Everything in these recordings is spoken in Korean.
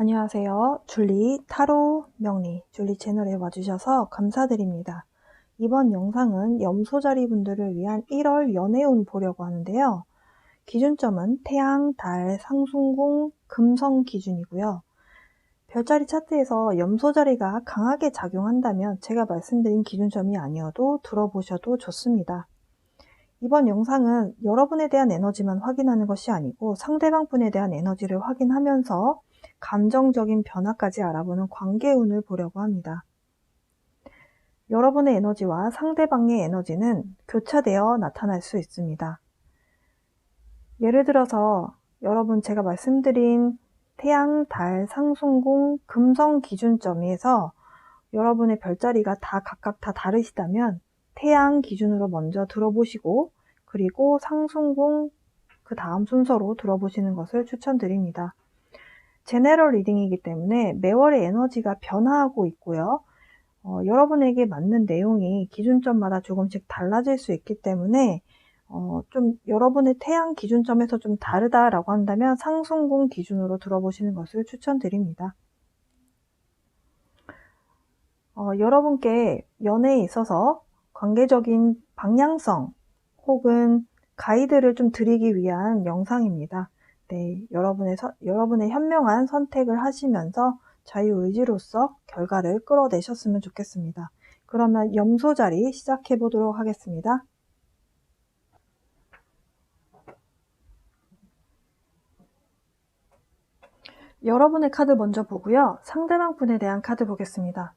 안녕하세요. 줄리 타로 명리 줄리 채널에 와주셔서 감사드립니다. 이번 영상은 염소자리 분들을 위한 1월 연애운 보려고 하는데요. 기준점은 태양, 달, 상승궁, 금성 기준이고요. 별자리 차트에서 염소자리가 강하게 작용한다면 제가 말씀드린 기준점이 아니어도 들어보셔도 좋습니다. 이번 영상은 여러분에 대한 에너지만 확인하는 것이 아니고 상대방 분에 대한 에너지를 확인하면서 감정적인 변화까지 알아보는 관계운을 보려고 합니다. 여러분의 에너지와 상대방의 에너지는 교차되어 나타날 수 있습니다. 예를 들어서 여러분 제가 말씀드린 태양, 달, 상승궁, 금성 기준점에서 여러분의 별자리가 각각 다 다르시다면 태양 기준으로 먼저 들어보시고 그리고 상승궁 그 다음 순서로 들어보시는 것을 추천드립니다. 제너럴 리딩이기 때문에 매월의 에너지가 변화하고 있고요. 여러분에게 맞는 내용이 기준점마다 조금씩 달라질 수 있기 때문에 좀 여러분의 태양 기준점에서 좀 다르다라고 한다면 상승궁 기준으로 들어보시는 것을 추천드립니다. 여러분께 연애에 있어서 관계적인 방향성 혹은 가이드를 좀 드리기 위한 영상입니다. 네, 여러분의 현명한 선택을 하시면서 자유의지로서 결과를 끌어내셨으면 좋겠습니다. 그러면 염소자리 시작해 보도록 하겠습니다. 여러분의 카드 먼저 보고요. 상대방 분에 대한 카드 보겠습니다.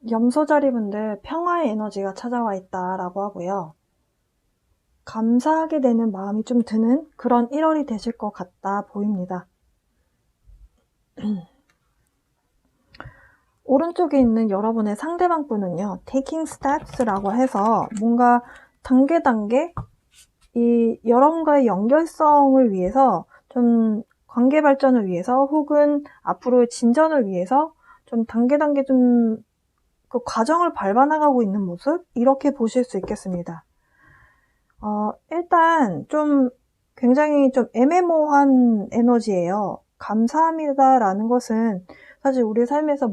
염소자리 분들 평화의 에너지가 찾아와 있다라고 하고요. 감사하게 되는 마음이 좀 드는 그런 1월이 되실 것 같다 보입니다. 오른쪽에 있는 여러분의 상대방 분은요, taking steps라고 해서 뭔가 단계 이 여러분과의 연결성을 위해서 좀 관계 발전을 위해서 혹은 앞으로의 진전을 위해서 좀 단계 좀 그 과정을 밟아나가고 있는 모습 이렇게 보실 수 있겠습니다. 일단 좀 굉장히 좀 애매모호한 에너지예요. 감사합니다라는 것은 사실 우리 삶에서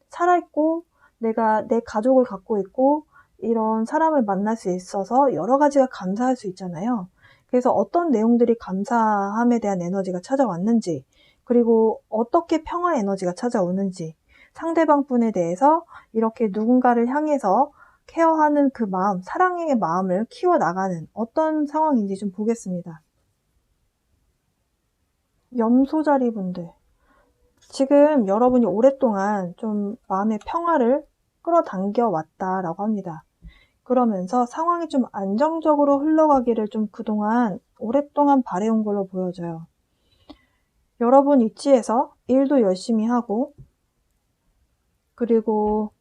살아있고 내가 내 가족을 갖고 있고 이런 사람을 만날 수 있어서 여러 가지가 감사할 수 있잖아요. 그래서 어떤 내용들이 감사함에 대한 에너지가 찾아왔는지 그리고 어떻게 평화 에너지가 찾아오는지 상대방 분에 대해서 이렇게 누군가를 향해서 케어하는 그 마음, 사랑의 마음을 키워나가는 어떤 상황인지 좀 보겠습니다. 염소자리 분들, 지금 여러분이 오랫동안 좀 마음의 평화를 끌어당겨 왔다라고 합니다. 그러면서 상황이 좀 안정적으로 흘러가기를 좀 그동안 오랫동안 바래온 걸로 보여져요. 여러분 입지에서 일도 열심히 하고 그리고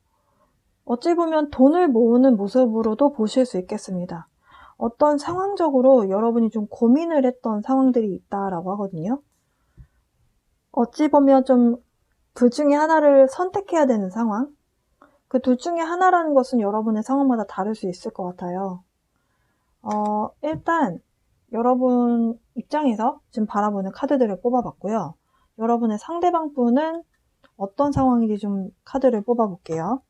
어찌 보면 돈을 모으는 모습으로도 보실 수 있겠습니다. 어떤 상황적으로 여러분이 좀 고민을 했던 상황들이 있다라고 하거든요. 어찌 보면 좀 둘 중에 하나를 선택해야 되는 상황? 그 둘 중에 하나라는 것은 여러분의 상황마다 다를 수 있을 것 같아요. 일단 여러분 입장에서 지금 바라보는 카드들을 뽑아봤고요. 여러분의 상대방 분은 어떤 상황인지 좀 카드를 뽑아볼게요.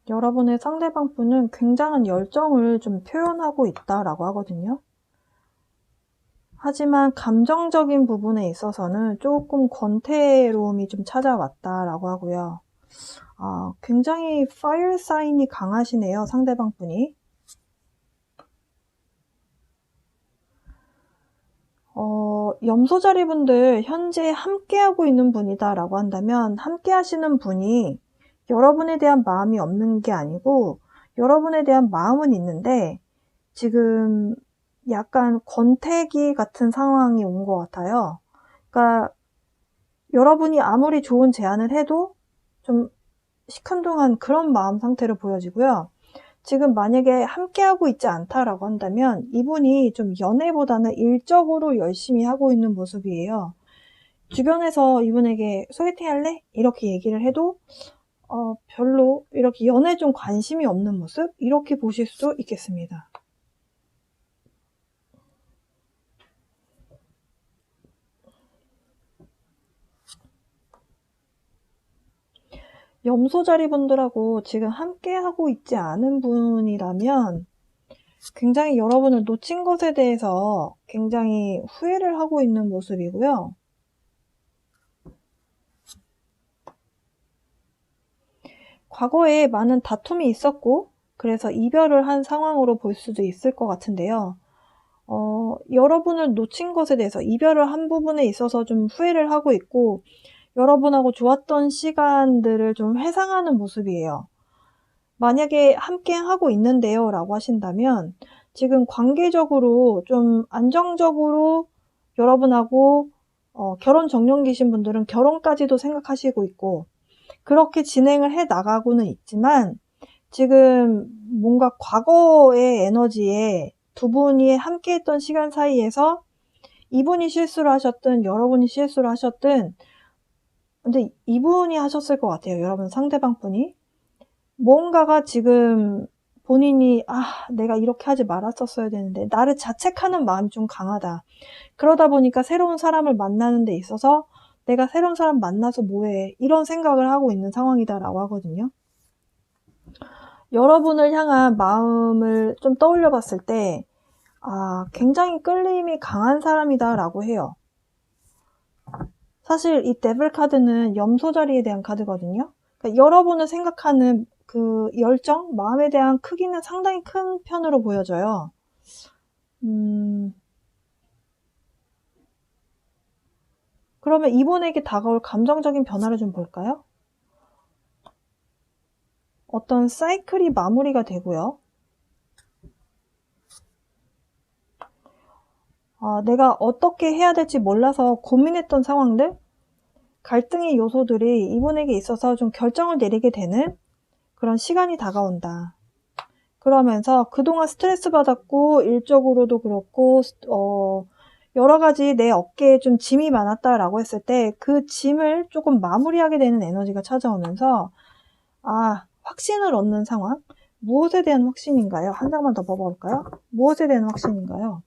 여러분의 상대방 분은 굉장한 열정을 좀 표현하고 있다라고 하거든요. 하지만 감정적인 부분에 있어서는 조금 권태로움이 좀 찾아왔다라고 하고요. 굉장히 파이어 사인이 강하시네요, 상대방 분이. 염소자리 분들 현재 함께하고 있는 분이다라고 한다면 함께 하시는 분이 여러분에 대한 마음이 없는 게 아니고 여러분에 대한 마음은 있는데 지금 약간 권태기 같은 상황이 온 것 같아요. 그러니까 여러분이 아무리 좋은 제안을 해도 좀 시큰둥한 그런 마음 상태로 보여지고요. 지금 만약에 함께하고 있지 않다라고 한다면 이분이 좀 연애보다는 일적으로 열심히 하고 있는 모습이에요. 주변에서 이분에게 소개팅 할래? 이렇게 얘기를 해도 별로 이렇게 연애에 좀 관심이 없는 모습? 이렇게 보실 수 있겠습니다. 염소자리 분들하고 지금 함께 하고 있지 않은 분이라면 굉장히 여러분을 놓친 것에 대해서 굉장히 후회를 하고 있는 모습이고요. 과거에 많은 다툼이 있었고 그래서 이별을 한 상황으로 볼 수도 있을 것 같은데요. 여러분을 놓친 것에 대해서 이별을 한 부분에 있어서 좀 후회를 하고 있고 여러분하고 좋았던 시간들을 좀 회상하는 모습이에요. 만약에 함께 하고 있는데요 라고 하신다면 지금 관계적으로 좀 안정적으로 여러분하고 결혼 정년기신 분들은 결혼까지도 생각하시고 있고 그렇게 진행을 해 나가고는 있지만 지금 뭔가 과거의 에너지에 두 분이 함께 했던 시간 사이에서 이분이 실수를 하셨든 여러분이 실수를 하셨든 근데 이분이 하셨을 것 같아요. 여러분 상대방 분이. 뭔가가 지금 본인이 내가 이렇게 하지 말았었어야 되는데 나를 자책하는 마음이 좀 강하다. 그러다 보니까 새로운 사람을 만나는 데 있어서 내가 새로운 사람 만나서 뭐해 이런 생각을 하고 있는 상황이다라고 하거든요. 여러분을 향한 마음을 좀 떠올려 봤을 때 굉장히 끌림이 강한 사람이다 라고 해요. 사실 이 데블 카드는 염소 자리에 대한 카드거든요. 그러니까 여러분을 생각하는 그 열정, 마음에 대한 크기는 상당히 큰 편으로 보여져요. 그러면 이분에게 다가올 감정적인 변화를 좀 볼까요? 어떤 사이클이 마무리가 되고요. 내가 어떻게 해야 될지 몰라서 고민했던 상황들, 갈등의 요소들이 이분에게 있어서 좀 결정을 내리게 되는 그런 시간이 다가온다. 그러면서 그동안 스트레스 받았고 일적으로도 그렇고 여러 가지 내 어깨에 좀 짐이 많았다라고 했을 때 그 짐을 조금 마무리하게 되는 에너지가 찾아오면서 확신을 얻는 상황? 무엇에 대한 확신인가요? 한 장만 더 봐볼까요? 무엇에 대한 확신인가요?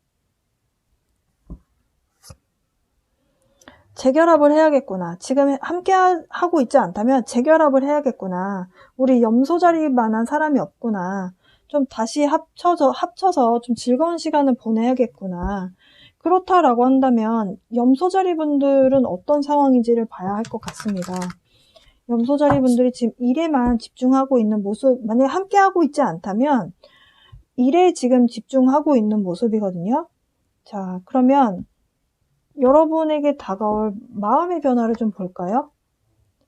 재결합을 해야겠구나. 지금 함께 하고 있지 않다면 재결합을 해야겠구나. 우리 염소자리만한 사람이 없구나. 좀 다시 합쳐서 좀 즐거운 시간을 보내야겠구나. 그렇다라고 한다면 염소자리 분들은 어떤 상황인지를 봐야 할 것 같습니다. 염소자리 분들이 지금 일에만 집중하고 있는 모습, 만약에 함께 하고 있지 않다면 일에 지금 집중하고 있는 모습이거든요. 자, 그러면 여러분에게 다가올 마음의 변화를 좀 볼까요?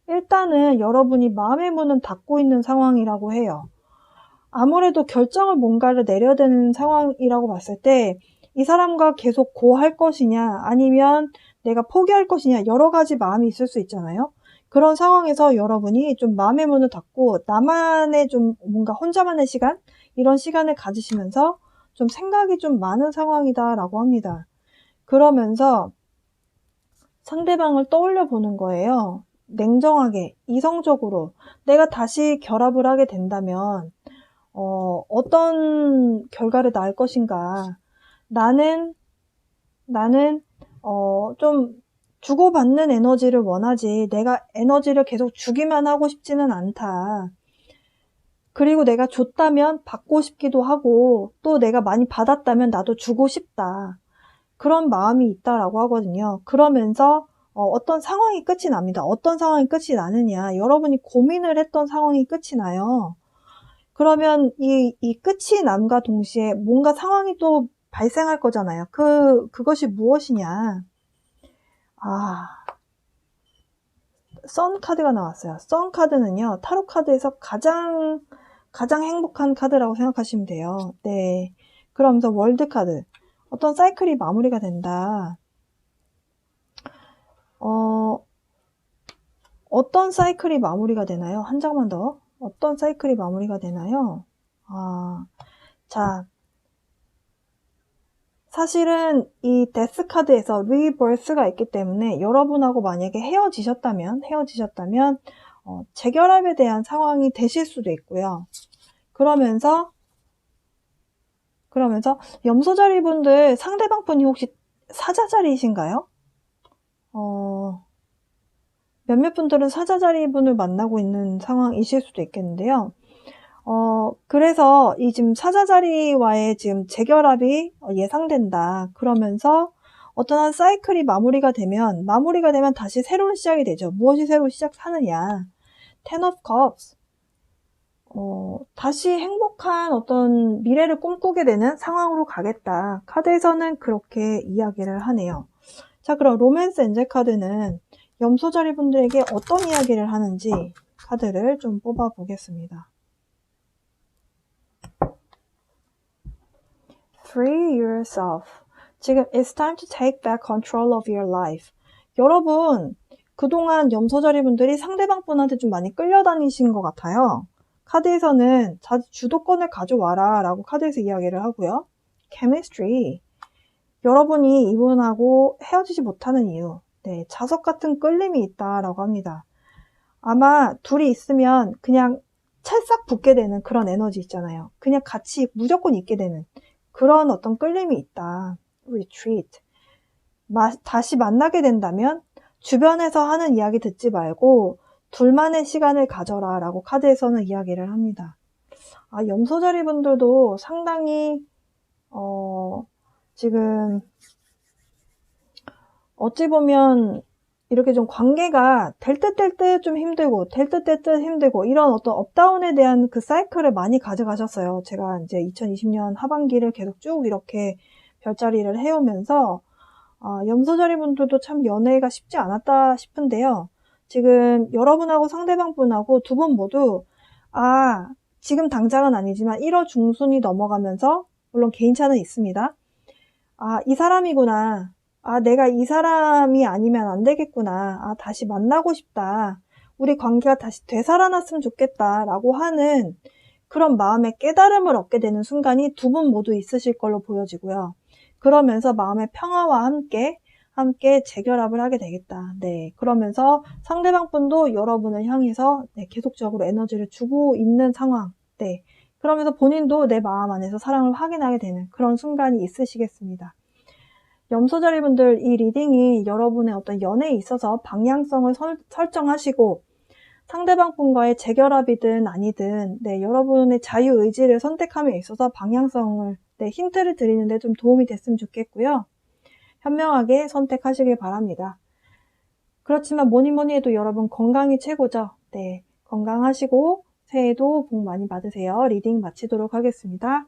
일단은 여러분이 마음의 문은 닫고 있는 상황이라고 해요. 아무래도 결정을 뭔가를 내려야 되는 상황이라고 봤을 때 이 사람과 계속 고할 것이냐 아니면 내가 포기할 것이냐 여러 가지 마음이 있을 수 있잖아요. 그런 상황에서 여러분이 좀 마음의 문을 닫고 나만의 좀 뭔가 혼자만의 시간? 이런 시간을 가지시면서 좀 생각이 좀 많은 상황이다라고 합니다. 그러면서 상대방을 떠올려 보는 거예요. 냉정하게, 이성적으로 내가 다시 결합을 하게 된다면 어떤 결과를 낳을 것인가. 나는 좀 주고받는 에너지를 원하지 내가 에너지를 계속 주기만 하고 싶지는 않다. 그리고 내가 줬다면 받고 싶기도 하고 또 내가 많이 받았다면 나도 주고 싶다. 그런 마음이 있다라고 하거든요. 그러면서 어떤 상황이 끝이 납니다. 어떤 상황이 끝이 나느냐. 여러분이 고민을 했던 상황이 끝이 나요. 그러면 이 끝이 남과 동시에 뭔가 상황이 또 발생할 거잖아요. 그것이 무엇이냐. 선 카드가 나왔어요. 선 카드는요, 타로 카드에서 가장 행복한 카드라고 생각하시면 돼요. 네. 그러면서 월드 카드. 어떤 사이클이 마무리가 된다. 어떤 사이클이 마무리가 되나요? 한 장만 더. 어떤 사이클이 마무리가 되나요? 자, 사실은 이 데스 카드에서 리버스가 있기 때문에 여러분하고 만약에 헤어지셨다면 재결합에 대한 상황이 되실 수도 있고요. 그러면서 염소자리 분들 상대방 분이 혹시 사자자리이신가요? 몇몇 분들은 사자자리 분을 만나고 있는 상황이실 수도 있겠는데요. 그래서 이 지금 사자자리와의 지금 재결합이 예상된다. 그러면서 어떠한 사이클이 마무리가 되면 다시 새로운 시작이 되죠. 무엇이 새로 시작하느냐. Ten of Cups. 다시 행복한 어떤 미래를 꿈꾸게 되는 상황으로 가겠다. 카드에서는 그렇게 이야기를 하네요. 자, 그럼 로맨스 엔젤 카드는 염소자리 분들에게 어떤 이야기를 하는지 카드를 좀 뽑아 보겠습니다. Free yourself. 지금 it's time to take back control of your life. 여러분, 그동안 염소자리 분들이 상대방 분한테 좀 많이 끌려다니신 것 같아요. 카드에서는 주도권을 가져와라 라고 카드에서 이야기를 하고요. Chemistry. 여러분이 이분하고 헤어지지 못하는 이유. 네, 자석 같은 끌림이 있다라고 합니다. 아마 둘이 있으면 그냥 찰싹 붙게 되는 그런 에너지 있잖아요. 그냥 같이 무조건 있게 되는 그런 어떤 끌림이 있다. Retreat. 다시 만나게 된다면 주변에서 하는 이야기 듣지 말고 둘만의 시간을 가져라 라고 카드에서는 이야기를 합니다. 염소자리 분들도 상당히 지금 어찌 보면 이렇게 좀 관계가 될 듯 될 듯 좀 힘들고 될 듯 될 듯 힘들고 이런 어떤 업다운에 대한 그 사이클을 많이 가져가셨어요. 제가 이제 2020년 하반기를 계속 쭉 이렇게 별자리를 해오면서 염소자리 분들도 참 연애가 쉽지 않았다 싶은데요. 지금 여러분하고 상대방 분하고 두 분 모두 지금 당장은 아니지만 1월 중순이 넘어가면서 물론 개인차는 있습니다. 이 사람이구나. 내가 이 사람이 아니면 안 되겠구나. 다시 만나고 싶다. 우리 관계가 다시 되살아났으면 좋겠다. 라고 하는 그런 마음의 깨달음을 얻게 되는 순간이 두 분 모두 있으실 걸로 보여지고요. 그러면서 마음의 평화와 함께 재결합을 하게 되겠다. 네, 그러면서 상대방 분도 여러분을 향해서 계속적으로 에너지를 주고 있는 상황. 네, 그러면서 본인도 내 마음 안에서 사랑을 확인하게 되는 그런 순간이 있으시겠습니다. 염소자리 분들, 이 리딩이 여러분의 어떤 연애에 있어서 방향성을 설정하시고 상대방 분과의 재결합이든 아니든 여러분의 자유의지를 선택함에 있어서 방향성을 힌트를 드리는데 좀 도움이 됐으면 좋겠고요. 현명하게 선택하시길 바랍니다. 그렇지만 뭐니 해도 여러분 건강이 최고죠. 네, 건강하시고 새해도 복 많이 받으세요. 리딩 마치도록 하겠습니다.